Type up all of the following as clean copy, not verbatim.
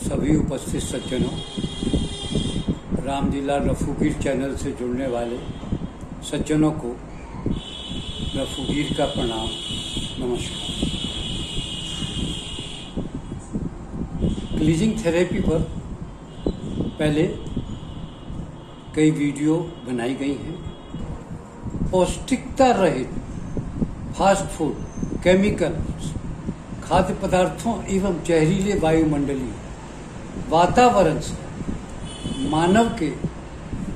सभी उपस्थित सज्जनों, रामलीला रफूगीर चैनल से जुड़ने वाले सज्जनों को रफूगीर का प्रणाम, नमस्कार। क्लीजिंग थेरेपी पर पहले कई वीडियो बनाई गई हैं। पौष्टिकता रहित फास्ट फूड, केमिकल्स, खाद्य पदार्थों एवं जहरीले वायुमंडलीय वातावरण से मानव के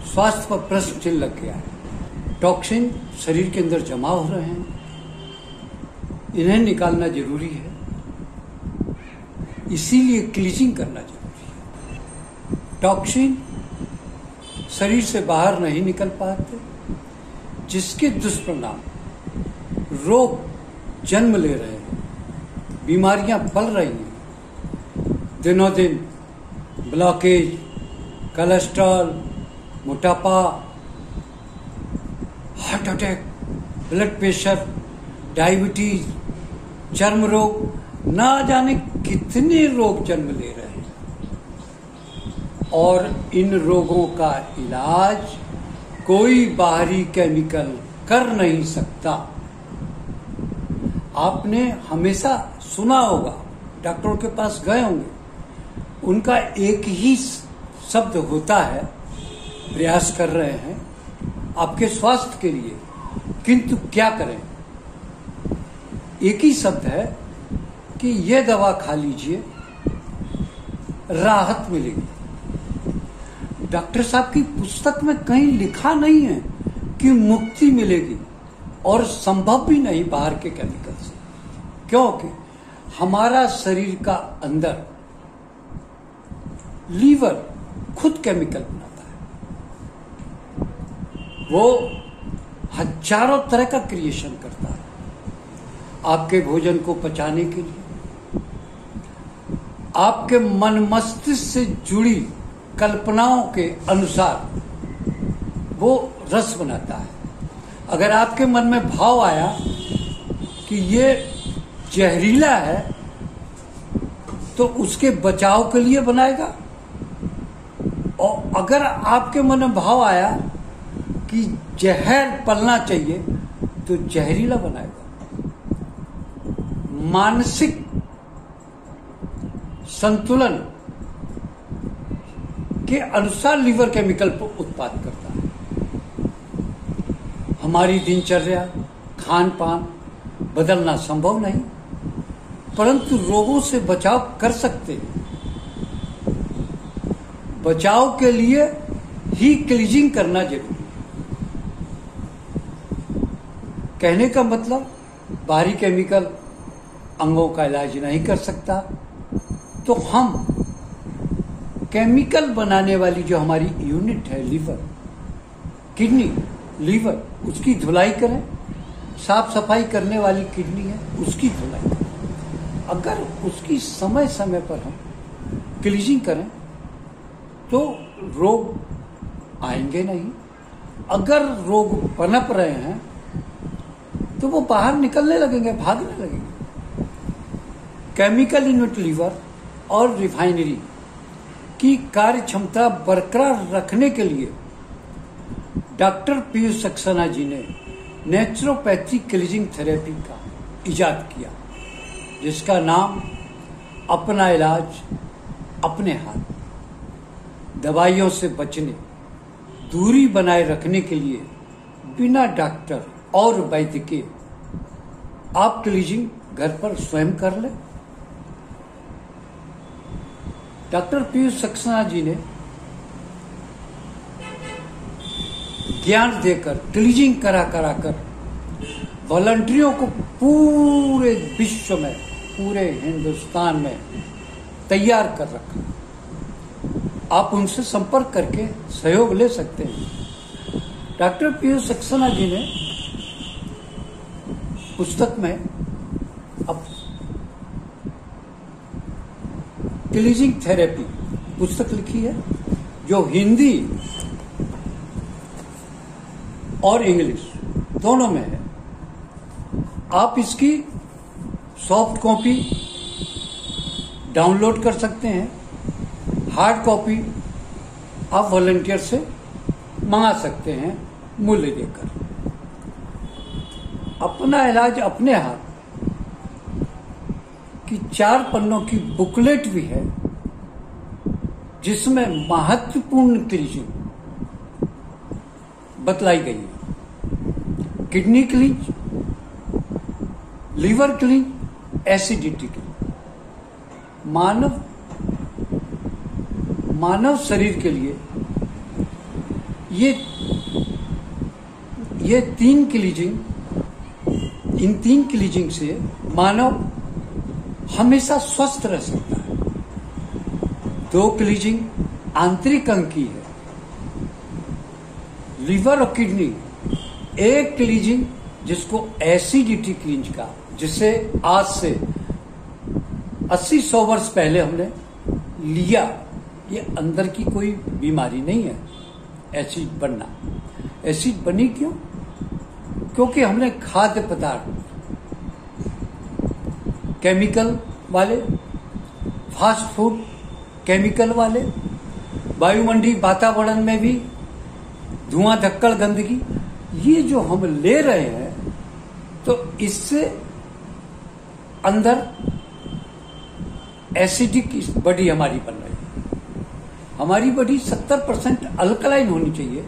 स्वास्थ्य पर प्रश्न चिन्ह लग गया है। टॉक्सिन शरीर के अंदर जमा हो रहे हैं, इन्हें निकालना जरूरी है, इसीलिए क्लीजिंग करना जरूरी है। टॉक्सिन शरीर से बाहर नहीं निकल पाते, जिसके दुष्परिणाम रोग जन्म ले रहे हैं, बीमारियां पल रही हैं। दिनों दिन ब्लॉकेज, कोलेस्ट्रॉल, मोटापा, heart attack, blood pressure, diabetes, चर्म रोग, ना जाने कितने रोग जन्म ले रहे हैं। और इन रोगों का इलाज कोई बाहरी केमिकल कर नहीं सकता। आपने हमेशा सुना होगा, डॉक्टरों के पास गए होंगे, उनका एक ही शब्द होता है, प्रयास कर रहे हैं आपके स्वास्थ्य के लिए, किंतु क्या करें। एक ही शब्द है कि ये दवा खा लीजिए, राहत मिलेगी। डॉक्टर साहब की पुस्तक में कहीं लिखा नहीं है कि मुक्ति मिलेगी, और संभव भी नहीं बाहर के केमिकल से, क्योंकि हमारा शरीर का अंदर लीवर खुद केमिकल बनाता है। वो हजारों तरह का क्रिएशन करता है आपके भोजन को पचाने के लिए, आपके मन मस्तिष्क से जुड़ी कल्पनाओं के अनुसार वो रस बनाता है। अगर आपके मन में भाव आया कि ये जहरीला है, तो उसके बचाव के लिए बनाएगा, और अगर आपके मन में भाव आया कि जहर पलना चाहिए, तो जहरीला बनाएगा। मानसिक संतुलन के अनुसार लीवर केमिकल उत्पादन करता है। हमारी दिनचर्या, खान पान बदलना संभव नहीं, परंतु रोगों से बचाव कर सकते हैं। बचाव के लिए ही क्लीजिंग करना जरूरी है। कहने का मतलब, बाहरी केमिकल अंगों का इलाज नहीं कर सकता, तो हम केमिकल बनाने वाली जो हमारी यूनिट है, लीवर, किडनी, लीवर, उसकी धुलाई करें। साफ सफाई करने वाली किडनी है, उसकी धुलाई करें। अगर उसकी समय समय पर हम क्लीजिंग करें तो रोग आएंगे नहीं। अगर रोग पनप रहे हैं तो वो बाहर निकलने लगेंगे, भागने लगेंगे। केमिकल यूनिट लीवर और रिफाइनरी की कार्य क्षमता बरकरार रखने के लिए डॉक्टर पीयूष सक्सेना जी ने नेचुरोपैथी क्लीजिंग थेरेपी का इजाद किया, जिसका नाम अपना इलाज अपने हाथ। दवाइयों से बचने, दूरी बनाए रखने के लिए बिना डॉक्टर और वैद्य के आप क्लीजिंग घर पर स्वयं कर लें। डॉक्टर पीयूष सक्सेना जी ने ज्ञान देकर, क्लीजिंग कराकर वॉलंटियरों को पूरे विश्व में, पूरे हिंदुस्तान में तैयार कर रखा। आप उनसे संपर्क करके सहयोग ले सकते हैं। डॉक्टर पीयूष सक्सेना जी ने पुस्तक में अब क्लीजिंग थेरेपी पुस्तक लिखी है, जो हिंदी और इंग्लिश दोनों में है। आप इसकी सॉफ्ट कॉपी डाउनलोड कर सकते हैं हार्ड कॉपी आप वॉलंटियर से मंगा सकते हैं मूल्य देकर। अपना इलाज अपने हाथ की 4 पन्नों की बुकलेट भी है, जिसमें महत्वपूर्ण क्लीजिंग बतलाई गई है। Kidney cleanse, liver cleanse, acidity cleanse. मानव शरीर के लिए ये 3 क्लीजिंग, इन 3 क्लीजिंग से मानव हमेशा स्वस्थ रह सकता है। 2 क्लीजिंग आंतरिक अंग की है, लीवर और किडनी। एक क्लीजिंग जिसको एसिडिटी क्लींज का, जिसे आज से 80-100 वर्ष पहले हमने लिया। ये अंदर की कोई बीमारी नहीं है एसिड बनना। एसिड बनी क्यों? क्योंकि हमने खाद्य पदार्थ केमिकल वाले, फास्ट फूड केमिकल वाले, वायुमंडलीय वातावरण में भी धुआं धक्कड़ गंदगी, ये जो हम ले रहे हैं, तो इससे अंदर एसिडिक बॉडी हमारी बन रही है। हमारी बॉडी 70% अल्कलाइन होनी चाहिए,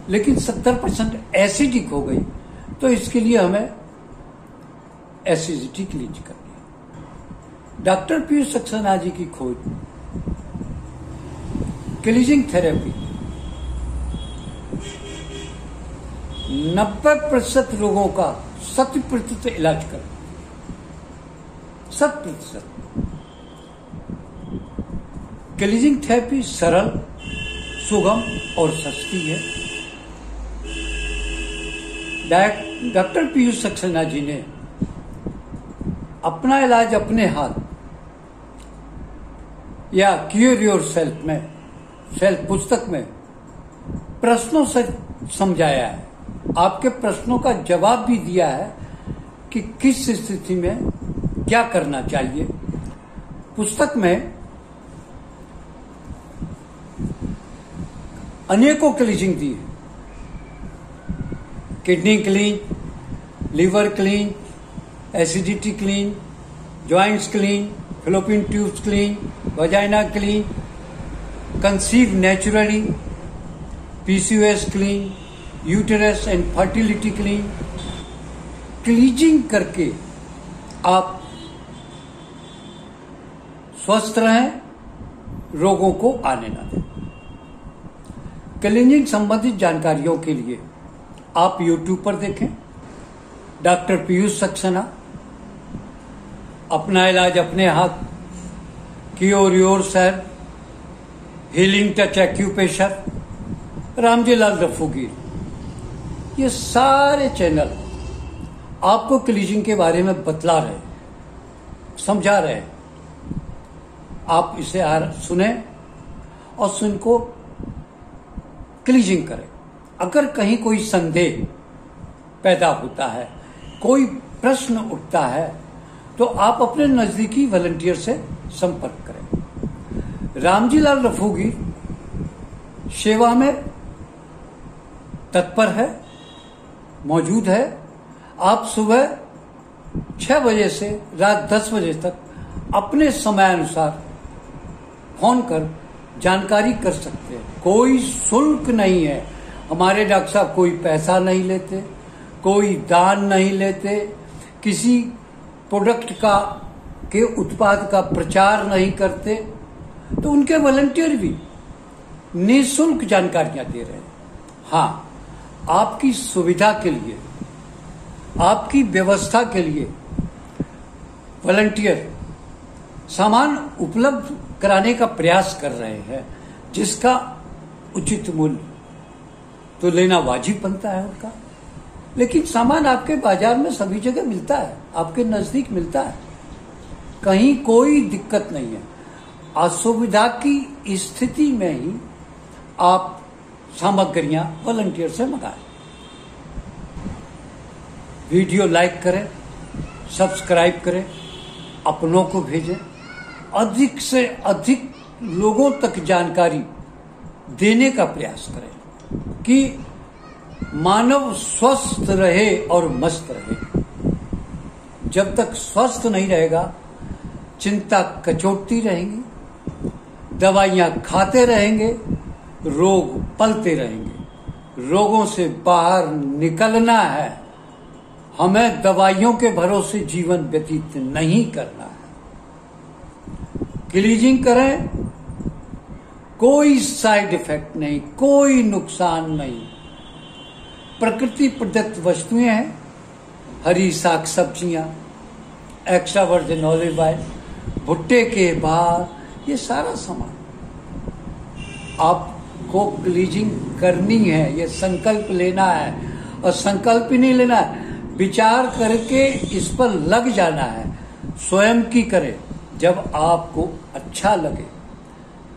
लेकिन 70% एसिडिक हो गई, तो इसके लिए हमें एसिडिटी क्लींज करनी है। डॉक्टर पीयूष सक्सेना जी की खोज क्लीजिंग थेरेपी 90% रोगों का 100% इलाज कर, 100%। क्लीजिंग थेरेपी सरल, सुगम और सस्ती है। डॉक्टर पीयूष सक्सेना जी ने अपना इलाज अपने हाथ या क्योर योर सेल्फ पुस्तक में प्रश्नों से समझाया है। आपके प्रश्नों का जवाब भी दिया है कि किस स्थिति में क्या करना चाहिए। पुस्तक में अनेकों क्लीजिंग दी है। Kidney clean, liver clean, acidity clean, joints clean, fallopian tubes clean, vagina clean, conceive naturally, PCOS clean, uterus and fertility clean. Cleansing करके आप स्वस्थ रहें, रोगों को आने न दें। क्लीजिंग संबंधित जानकारियों के लिए आप YouTube पर देखें डॉक्टर पीयूष सक्सेना, अपना इलाज अपने हाथ, cure yourself, healing touch acupressure, Ramjilal रफूगीर। ये सारे चैनल आपको क्लीजिंग के बारे में बतला रहे, समझा रहे। आप इसे सुने और सुनको क्लीजिंग करें। अगर कहीं कोई संदेह पैदा होता है, कोई प्रश्न उठता है, तो आप अपने नजदीकी वॉलंटियर से संपर्क करें। रामजीलाल रफूगीर सेवा में तत्पर है, मौजूद है। आप सुबह 6 बजे से रात 10 बजे तक अपने समय अनुसार फोन कर जानकारी कर सकते हैं। कोई शुल्क नहीं है। हमारे डॉक्टर साहब कोई पैसा नहीं लेते, कोई दान नहीं लेते, किसी प्रोडक्ट के उत्पाद का प्रचार नहीं करते। तो उनके वॉलंटियर भी निःशुल्क जानकारियां दे रहे हैं। हाँ, आपकी सुविधा के लिए, आपकी व्यवस्था के लिए वॉलंटियर सामान उपलब्ध कराने का प्रयास कर रहे हैं, जिसका उचित मूल्य तो लेना वाजिब बनता है उनका। लेकिन सामान आपके बाजार में सभी जगह मिलता है, आपके नजदीक मिलता है, कहीं कोई दिक्कत नहीं है। असुविधा की स्थिति में ही आप सामग्रियां वॉलंटियर से मंगाएं। वीडियो लाइक करें, सब्सक्राइब करें, अपनों को भेजें, अधिक से अधिक लोगों तक जानकारी देने का प्रयास करें कि मानव स्वस्थ रहे और मस्त रहे। जब तक स्वस्थ नहीं रहेगा, चिंता कचोटती रहेंगी, दवाइयां खाते रहेंगे, रोग पलते रहेंगे। रोगों से बाहर निकलना है, हमें दवाइयों के भरोसे जीवन व्यतीत नहीं करना है। क्लीजिंग करें, कोई साइड इफेक्ट नहीं, कोई नुकसान नहीं। प्रकृति प्रदत्त वस्तुएं हैं, हरी साग सब्जियां, एक्स्ट्रा वर्जिन ऑलिव ऑयल, भुट्टे के बाद, ये सारा सामान आपको क्लीजिंग करनी है। ये संकल्प लेना है, और संकल्प ही नहीं लेना है, विचार करके इस पर लग जाना है। स्वयं की करें, जब आपको अच्छा लगे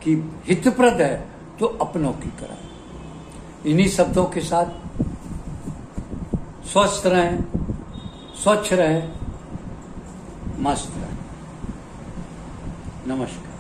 कि हितप्रद है तो अपनों की कराएं। इन्हीं शब्दों के साथ स्वस्थ रहें, स्वच्छ रहें, मस्त रहें। नमस्कार।